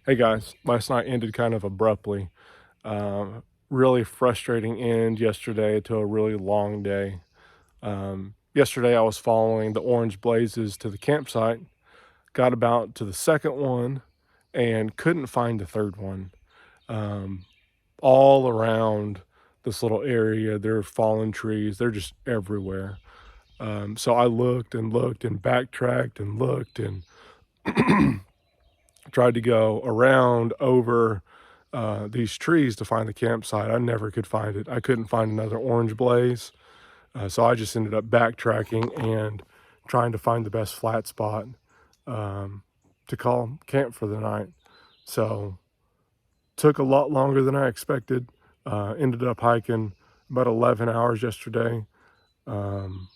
Hey guys, last night ended kind of abruptly. Really frustrating end yesterday to a really long day. Yesterday I was following the orange blazes to the campsite, got about to the second one, and couldn't find the third one. Um, all around this little area, there are fallen trees, they're just everywhere. So I looked and looked and backtracked and looked and tried to go around over these trees to find the campsite. I never could find it. I couldn't find another orange blaze. So I just ended up backtracking and trying to find the best flat spot to call camp for the night. So took a lot longer than I expected. Ended up hiking about 11 hours yesterday. Um,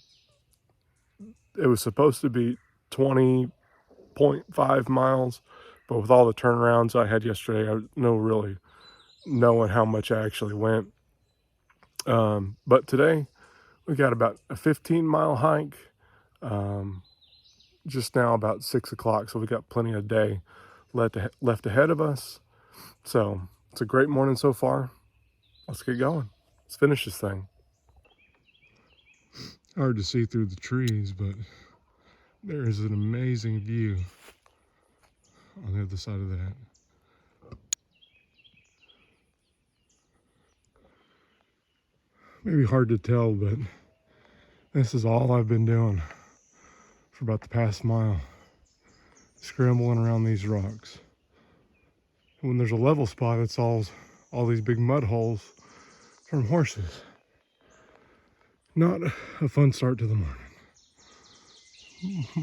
it was supposed to be 20.5 miles, but with all the turnarounds I had yesterday, I no really knowing how much I actually went. But today we got about a 15-mile hike. Just now about 6 o'clock, so we got plenty of day left ahead of us. So it's a great morning so far. Let's get going. Let's finish this thing. Hard to see through the trees, but there is an amazing view on the other side of that. Maybe hard to tell, but this is all I've been doing for about the past mile, scrambling around these rocks. When there's a level spot, it's all these big mud holes from horses. Not a fun start to the morning,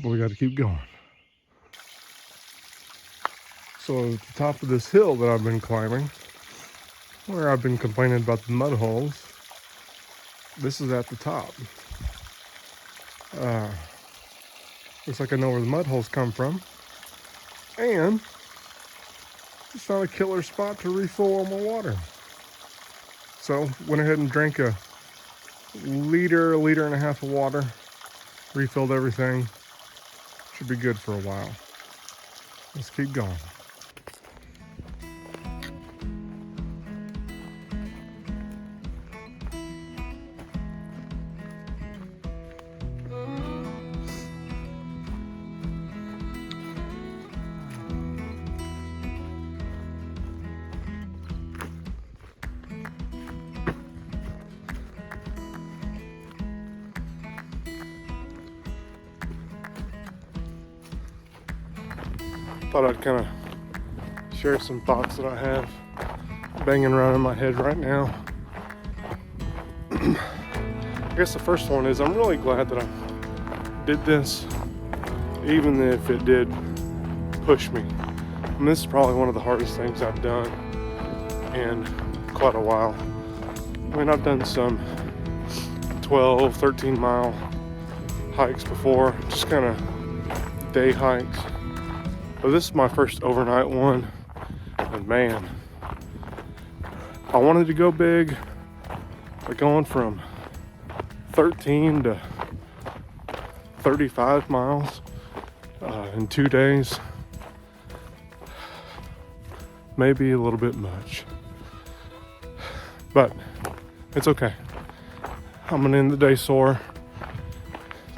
but we got to keep going. So at the top of this hill that I've been climbing, where I've been complaining about the mud holes, this is at the top. Looks like I know where the mud holes come from, and it's not a killer spot to refill all my water. So went ahead and drank a liter and a half of water, refilled everything. Should be good for a while. Let's keep going. Thought I'd kind of share some thoughts that I have banging around in my head right now. I guess the first one is I'm really glad that I did this, even if it did push me. I mean, this is probably one of the hardest things I've done in quite a while. I mean, I've done some 12, 13 mile hikes before, just kind of day hikes. But this is my first overnight one, and man, I wanted to go big, but going from 13 to 35 miles in 2 days may be a little bit much, but it's okay. I'm gonna end the day sore,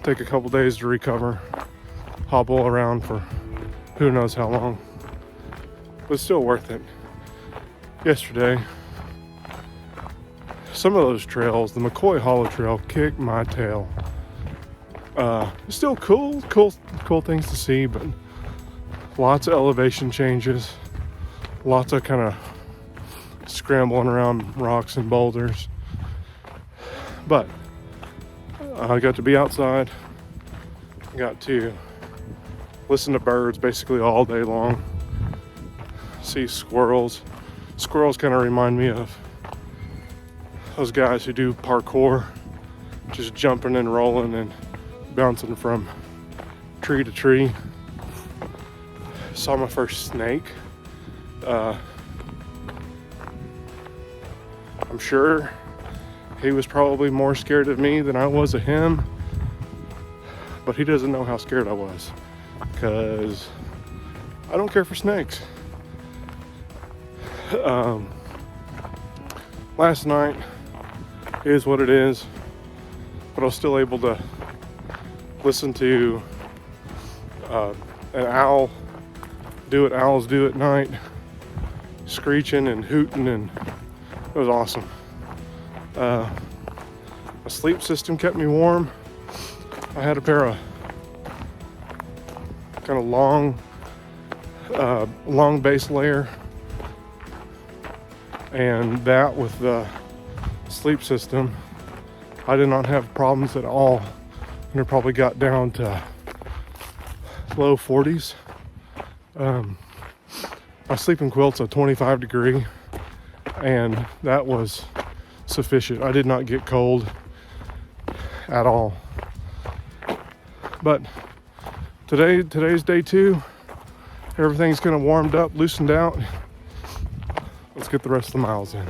take a couple days to recover, hobble around for who knows how long, but still worth it. Yesterday, some of those trails, the McCoy Hollow Trail, kicked my tail. Still cool things to see, but lots of elevation changes, lots of kind of scrambling around rocks and boulders. But I got to be outside, got to listen to birds basically all day long, see squirrels. Squirrels kind of remind me of those guys who do parkour, just jumping and rolling and bouncing from tree to tree. Saw my first snake. I'm sure he was probably more scared of me than I was of him, but he doesn't know how scared I was, because I don't care for snakes. Last night is what it is, but I was still able to listen to an owl do what owls do at night, screeching and hooting, and it was awesome. My sleep system kept me warm. I had a pair of kind of long base layer, and that with the sleep system, I did not have problems at all, and it probably got down to low 40s. My sleeping quilt's a 25 degree, and that was sufficient. I did not get cold at all. But today's day 2. Everything's kind of warmed up, loosened out. Let's get the rest of the miles in.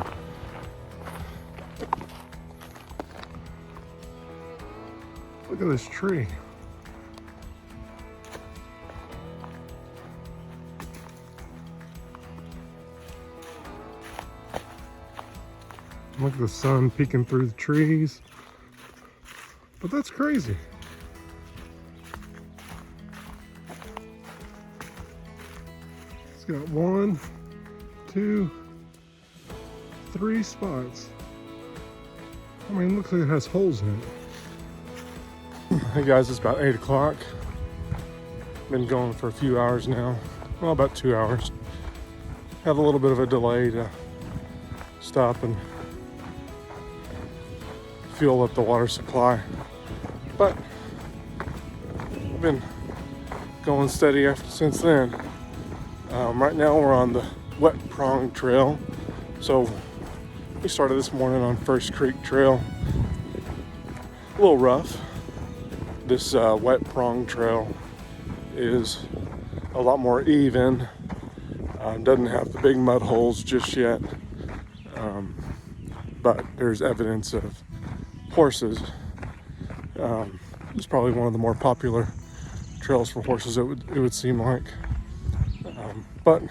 Look at this tree. Look at the sun peeking through the trees. But that's crazy. It's got 1, 2, 3 spots. I mean, it looks like it has holes in it. Hey guys, it's about 8 o'clock. Been going for a few hours now. Well, about 2 hours. Have a little bit of a delay to stop and fuel up the water supply. But I've been going steady since then. Right now we're on the wet Prong Trail. So we started this morning on First Creek Trail. A little rough. This wet Prong Trail is a lot more even. Doesn't have the big mud holes just yet. But there's evidence of horses. It's probably one of the more popular trails for horses, it would seem like. But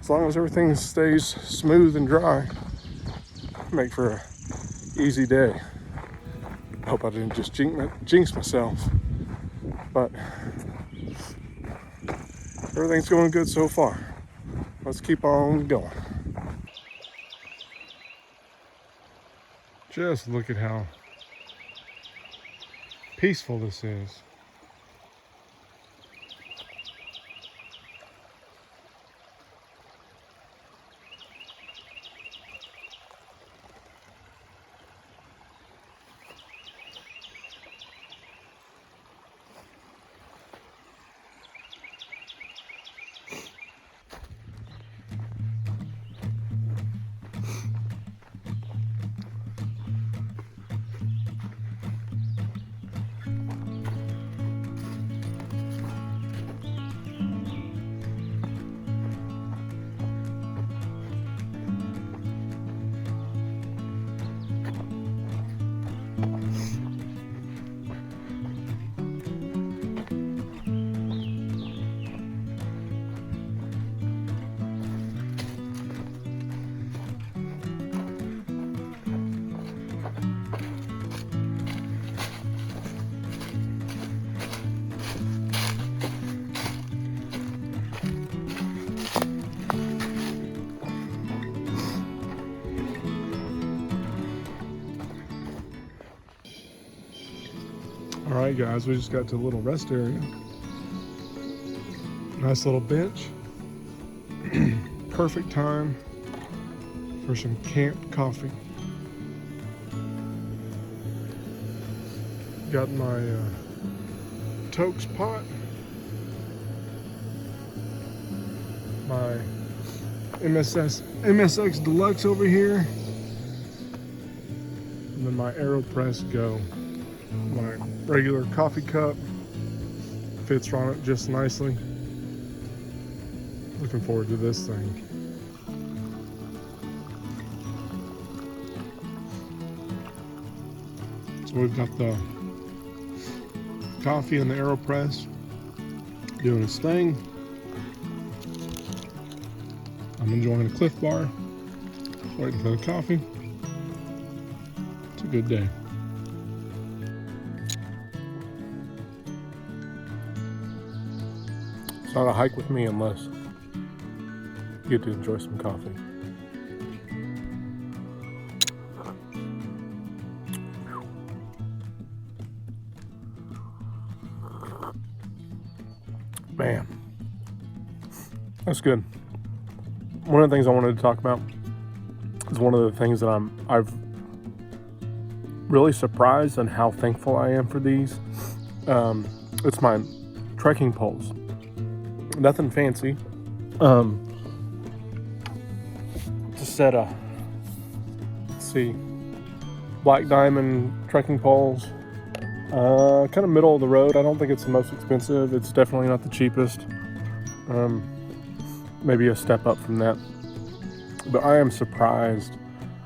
as long as everything stays smooth and dry, make for an easy day. I hope I didn't just jinx myself, but everything's going good so far. Let's keep on going. Just look at how peaceful this is. All right, guys, we just got to a little rest area. Nice little bench. Perfect time for some camp coffee. Got my Tokes pot, my MSX Deluxe over here, and then my AeroPress Go. My regular coffee cup fits on it just nicely. Looking forward to this thing. So we've got the coffee and the AeroPress doing its thing. I'm enjoying a Cliff Bar, waiting for the coffee. It's a good day. It's not a hike with me unless you get to enjoy some coffee. Man, that's good. One of the things I wanted to talk about is one of the things that I've really surprised and how thankful I am for these. It's my trekking poles. Nothing fancy. Just set a, let's see, black diamond trekking poles. Kind of middle of the road. I don't think it's the most expensive. It's definitely not the cheapest. Maybe a step up from that. But I am surprised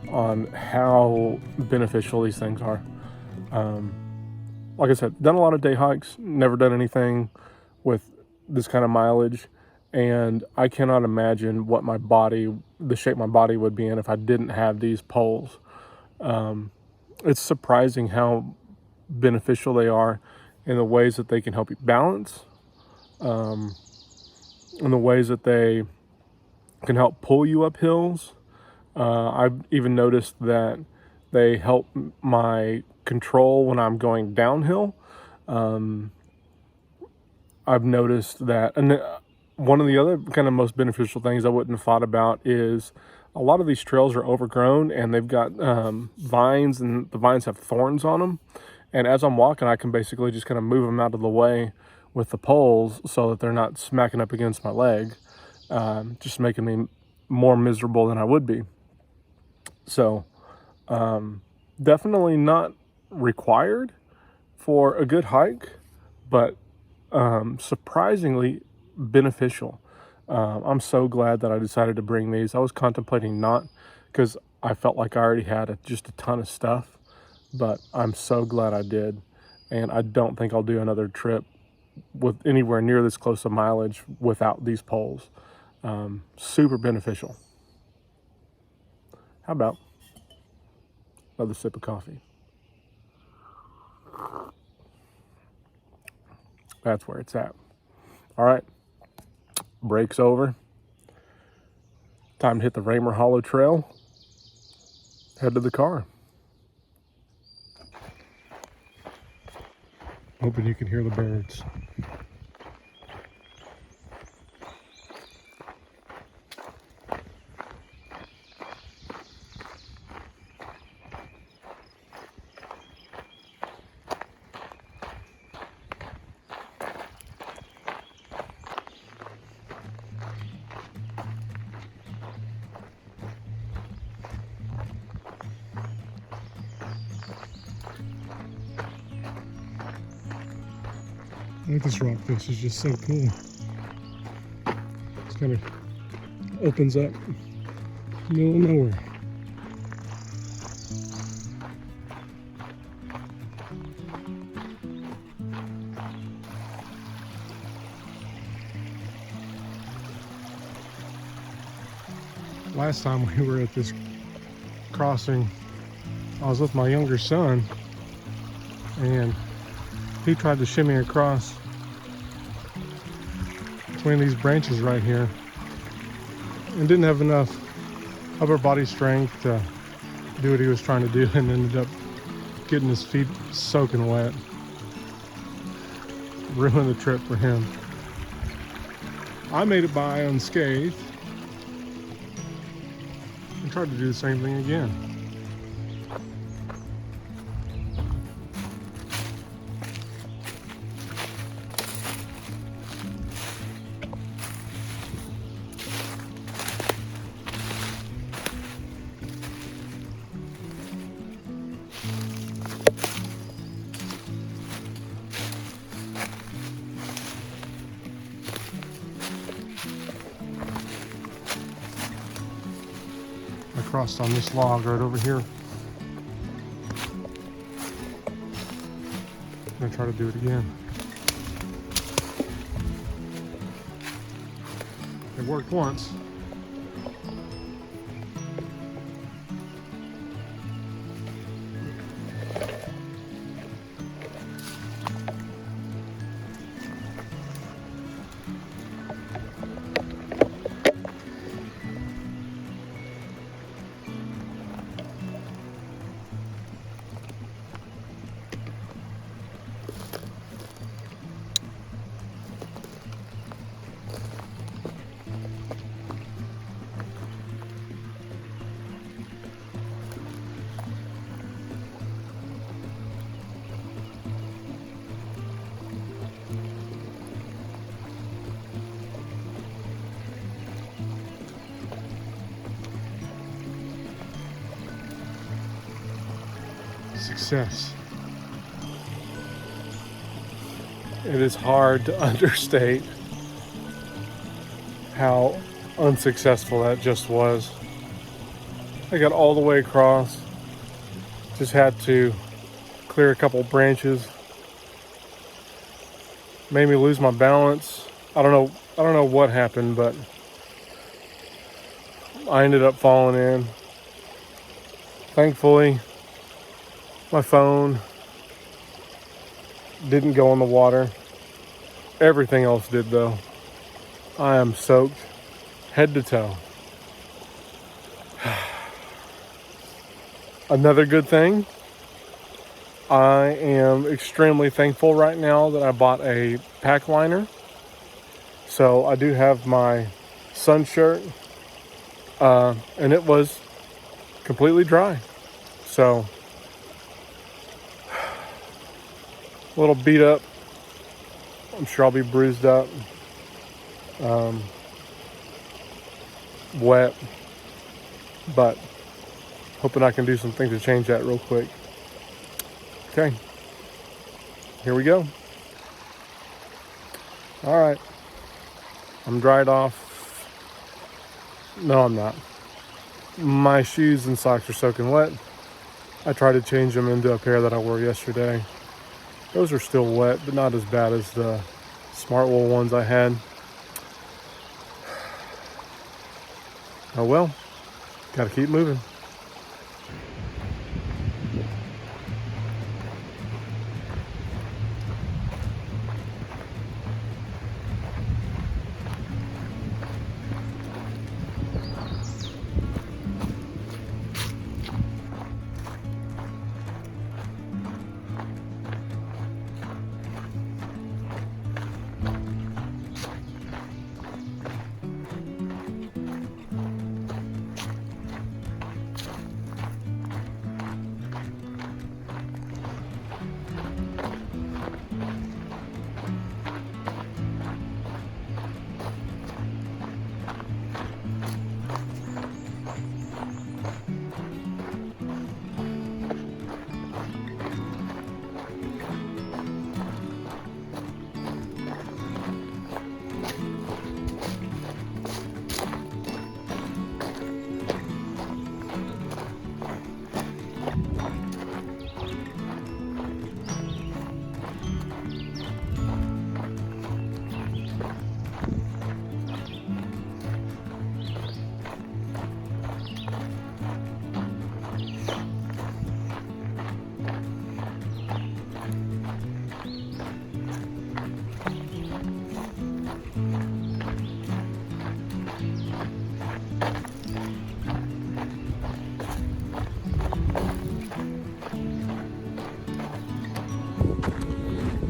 on how beneficial these things are. Like I said, done a lot of day hikes, never done anything with this kind of mileage, and I cannot imagine what my body, the shape my body would be in if I didn't have these poles. It's surprising how beneficial they are in the ways that they can help you balance, in the ways that they can help pull you up hills. I've even noticed that they help my control when I'm going downhill. I've noticed that, and one of the other kind of most beneficial things I wouldn't have thought about is a lot of these trails are overgrown and they've got vines, and the vines have thorns on them. And as I'm walking, I can basically just kind of move them out of the way with the poles so that they're not smacking up against my leg, just making me more miserable than I would be. So definitely not required for a good hike, but surprisingly beneficial. I'm so glad that I decided to bring these. I was contemplating not, because I felt like I already had just a ton of stuff, but I'm so glad I did. And I don't think I'll do another trip with anywhere near this close of mileage without these poles. Super beneficial. How about another sip of coffee? That's where it's at. All right, break's over. Time to hit the Raymer Hollow Trail. Head to the car. Hoping you can hear the birds. I think this rockfish is just so cool. It's kind of opens up middle of nowhere. Last time we were at this crossing, I was with my younger son, and he tried to shimmy across between these branches right here and didn't have enough upper body strength to do what he was trying to do, and ended up getting his feet soaking wet. Ruined the trip for him. I made it by unscathed and tried to do the same thing again. I crossed on this log right over here. I'm gonna try to do it again. It worked once. success. It is hard to understate how unsuccessful that just was. I got all the way across, just had to clear a couple branches. Made me lose my balance. I don't know what happened, but I ended up falling in. Thankfully, my phone didn't go in the water. Everything else did though. I am soaked head to toe. Another good thing, I am extremely thankful right now that I bought a pack liner. So I do have my sun shirt, and it was completely dry. So a little beat up. I'm sure I'll be bruised up, wet, but hoping I can do some things to change that real quick. Okay, here we go. All right, I'm dried off. No, I'm not. My shoes and socks are soaking wet. I tried to change them into a pair that I wore yesterday. Those are still wet, but not as bad as the smart wool ones I had. Oh well, gotta keep moving.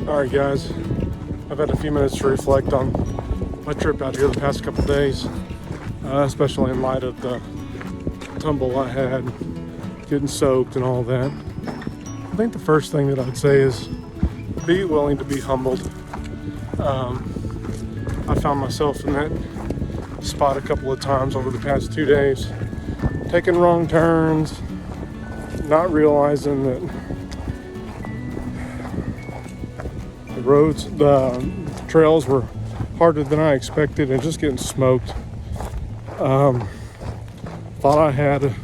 Alright guys, I've had a few minutes to reflect on my trip out here the past couple days, especially in light of the tumble I had, getting soaked and all that. I think the first thing that I'd say is be willing to be humbled. I found myself in that spot a couple of times over the past 2 days, taking wrong turns, not realizing that the trails were harder than I expected and just getting smoked. Thought I had a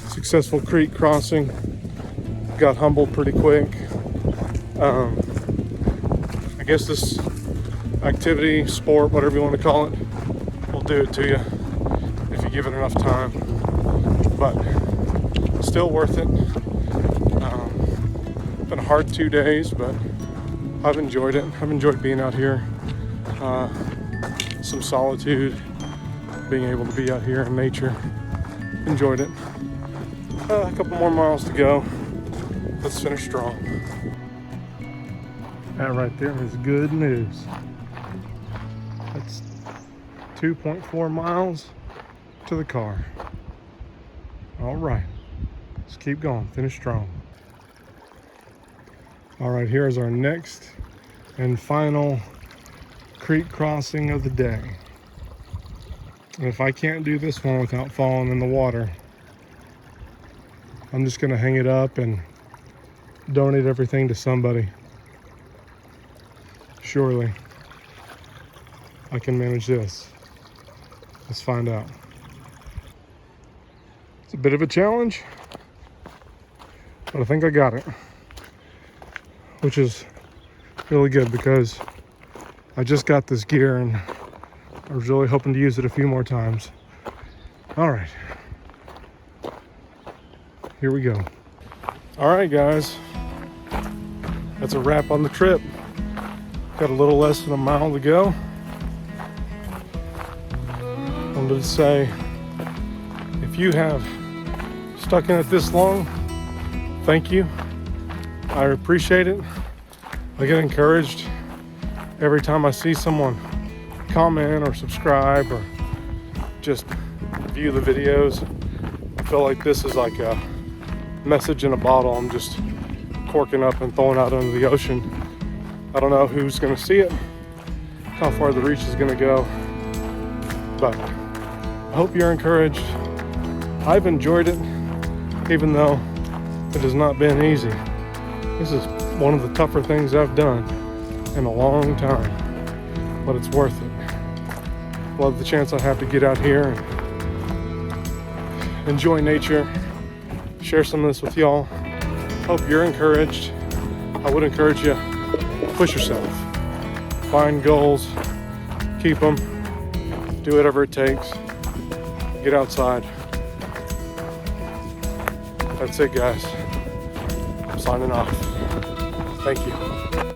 successful creek crossing, got humbled pretty quick. I guess this activity, sport, whatever you want to call it, will do it to you if you give it enough time, but still worth it. Been a hard 2 days, but I've enjoyed it. I've enjoyed being out here. Some solitude, being able to be out here in nature. Enjoyed it. A couple more miles to go. Let's finish strong. That right there is good news. That's 2.4 miles to the car. All right, let's keep going, finish strong. All right, here's our next and final creek crossing of the day. And if I can't do this one without falling in the water, I'm just gonna hang it up and donate everything to somebody. Surely I can manage this. Let's find out. It's a bit of a challenge, but I think I got it, which is really good because I just got this gear and I was really hoping to use it a few more times. All right, here we go. All right, guys, that's a wrap on the trip. Got a little less than a mile to go. Wanted to say, if you have stuck in it this long, thank you. I appreciate it. I get encouraged every time I see someone comment or subscribe or just view the videos. I feel like this is like a message in a bottle I'm just corking up and throwing out into the ocean. I don't know who's going to see it, how far the reach is going to go, but I hope you're encouraged. I've enjoyed it, even though it has not been easy. This is one of the tougher things I've done in a long time, but it's worth it. Love the chance I have to get out here and enjoy nature, share some of this with y'all. Hope you're encouraged. I would encourage you, push yourself. Find goals, keep them, do whatever it takes. Get outside. That's it, guys. I'm signing off. Thank you.